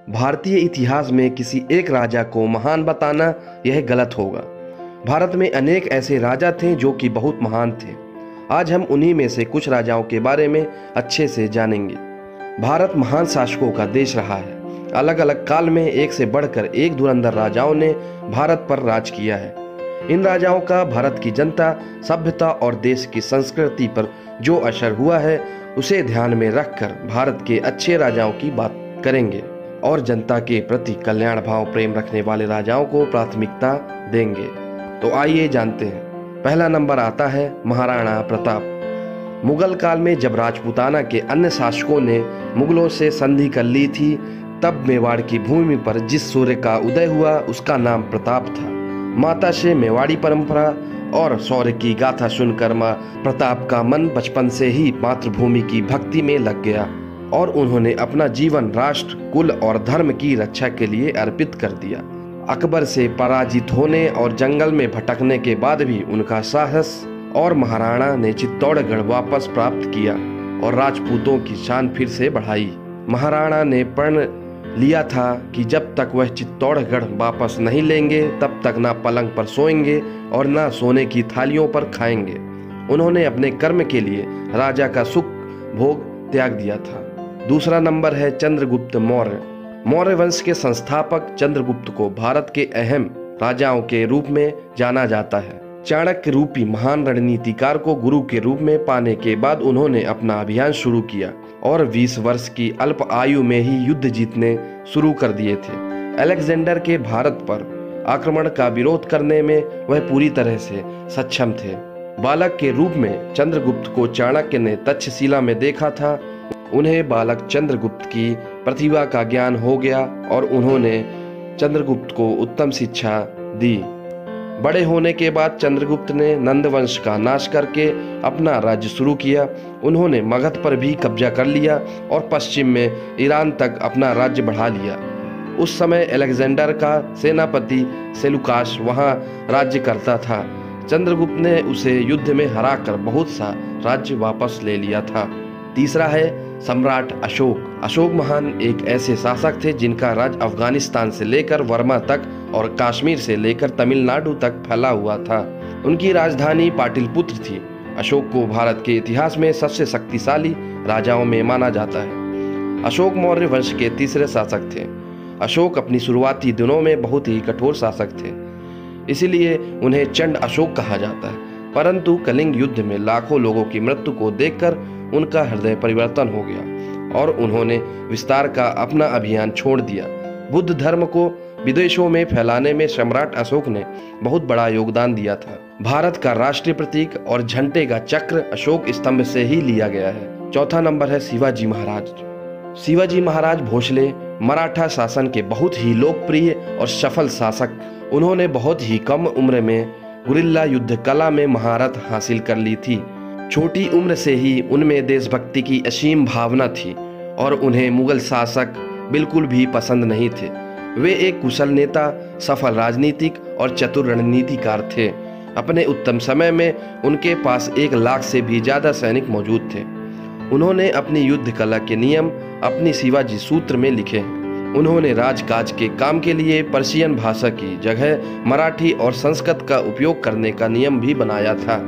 भारतीय इतिहास में किसी एक राजा को महान बताना यह गलत होगा। भारत में अनेक ऐसे राजा थे जो कि बहुत महान थे। आज हम उन्हीं में से कुछ राजाओं के बारे में अच्छे से जानेंगे। भारत महान शासकों का देश रहा है। अलग अलग काल में एक से बढ़कर एक धुरंधर राजाओं ने भारत पर राज किया है। इन राजाओं का भारत की जनता, सभ्यता और देश की संस्कृति पर जो असर हुआ है उसे ध्यान में रखकर भारत के अच्छे राजाओं की बात करेंगे और जनता के प्रति कल्याण भाव प्रेम रखने वाले राजाओं को प्राथमिकता देंगे। तो आइए जानते हैं। पहला नंबर आता है महाराणा प्रताप। मुगल काल में जब राजपूताना के अन्य शासकों ने मुगलों से संधि कर ली थी, तब मेवाड़ की भूमि पर जिस सूर्य का उदय हुआ उसका नाम प्रताप था। माता से मेवाड़ी परंपरा और शौर्य की गाथा सुनकर मां प्रताप का मन बचपन से ही मातृभूमि की भक्ति में लग गया और उन्होंने अपना जीवन राष्ट्र, कुल और धर्म की रक्षा के लिए अर्पित कर दिया। अकबर से पराजित होने और जंगल में भटकने के बाद भी उनका साहस और महाराणा ने चित्तौड़गढ़ वापस प्राप्त किया और राजपूतों की शान फिर से बढ़ाई। महाराणा ने प्रण लिया था कि जब तक वह चित्तौड़गढ़ वापस नहीं लेंगे तब तक ना पलंग पर सोएंगे और ना सोने की थालियों पर खाएंगे। उन्होंने अपने कर्म के लिए राजा का सुख भोग त्याग दिया था। दूसरा नंबर है चंद्रगुप्त मौर्य। मौर्य वंश के संस्थापक चंद्रगुप्त को भारत के अहम राजाओं के रूप में जाना जाता है। चाणक्य रूपी महान रणनीतिकार को गुरु के रूप में पाने के बाद उन्होंने अपना अभियान शुरू किया और 20 वर्ष की अल्प आयु में ही युद्ध जीतने शुरू कर दिए थे। अलेक्जेंडर के भारत पर आक्रमण का विरोध करने में वह पूरी तरह से सक्षम थे। बालक के रूप में चंद्रगुप्त को चाणक्य ने तक्षशिला में देखा था। उन्हें बालक चंद्रगुप्त की प्रतिभा का ज्ञान हो गया और उन्होंने चंद्रगुप्त को उत्तम शिक्षा दी। बड़े होने के बाद चंद्रगुप्त ने नंद वंश का नाश करके अपना राज्य शुरू किया। उन्होंने मगध पर भी कब्जा कर लिया और पश्चिम में ईरान तक अपना राज्य बढ़ा लिया। उस समय अलेक्जेंडर का सेनापति सेलुकास वहां राज्य करता था। चंद्रगुप्त ने उसे युद्ध में हराकर बहुत सा राज्य वापस ले लिया था। तीसरा है सम्राट अशोक। अशोक महान एक ऐसे शासक थे जिनका राज्य अफगानिस्तान से लेकर वर्मा तक और कश्मीर से लेकर तमिलनाडु तक फैला हुआ था। उनकी राजधानी पाटलिपुत्र थी। अशोक को भारत के इतिहास में सबसे शक्तिशाली राजाओं में माना जाता है। अशोक मौर्य वंश के तीसरे शासक थे। अशोक अपनी शुरुआती दिनों में बहुत ही कठोर शासक थे, इसलिए उन्हें चंड अशोक कहा जाता है। परंतु कलिंग युद्ध में लाखों लोगों की मृत्यु को देखकर उनका हृदय परिवर्तन हो गया और उन्होंने विस्तार का अपना अभियान छोड़ दिया। बुद्ध धर्म को विदेशों में फैलाने में सम्राट अशोक ने बहुत बड़ा योगदान दिया था। भारत का राष्ट्रीय प्रतीक और झंडे का चक्र अशोक स्तंभ से ही लिया गया है। चौथा नंबर है शिवाजी महाराज। शिवाजी महाराज भोसले मराठा शासन के बहुत ही लोकप्रिय और सफल शासक। उन्होंने बहुत ही कम उम्र में गुरिल्ला युद्ध कला में महारत हासिल कर ली थी। छोटी उम्र से ही उनमें देशभक्ति की असीम भावना थी और उन्हें मुगल शासक बिल्कुल भी पसंद नहीं थे। वे एक कुशल नेता, सफल राजनीतिक और चतुर रणनीतिकार थे। अपने उत्तम समय में उनके पास 1 लाख से भी ज्यादा सैनिक मौजूद थे। उन्होंने अपनी युद्ध कला के नियम अपनी शिवाजी सूत्र में लिखे हैं। उन्होंने राजकाज के काम के लिए पर्शियन भाषा की जगह मराठी और संस्कृत का उपयोग करने का नियम भी बनाया था।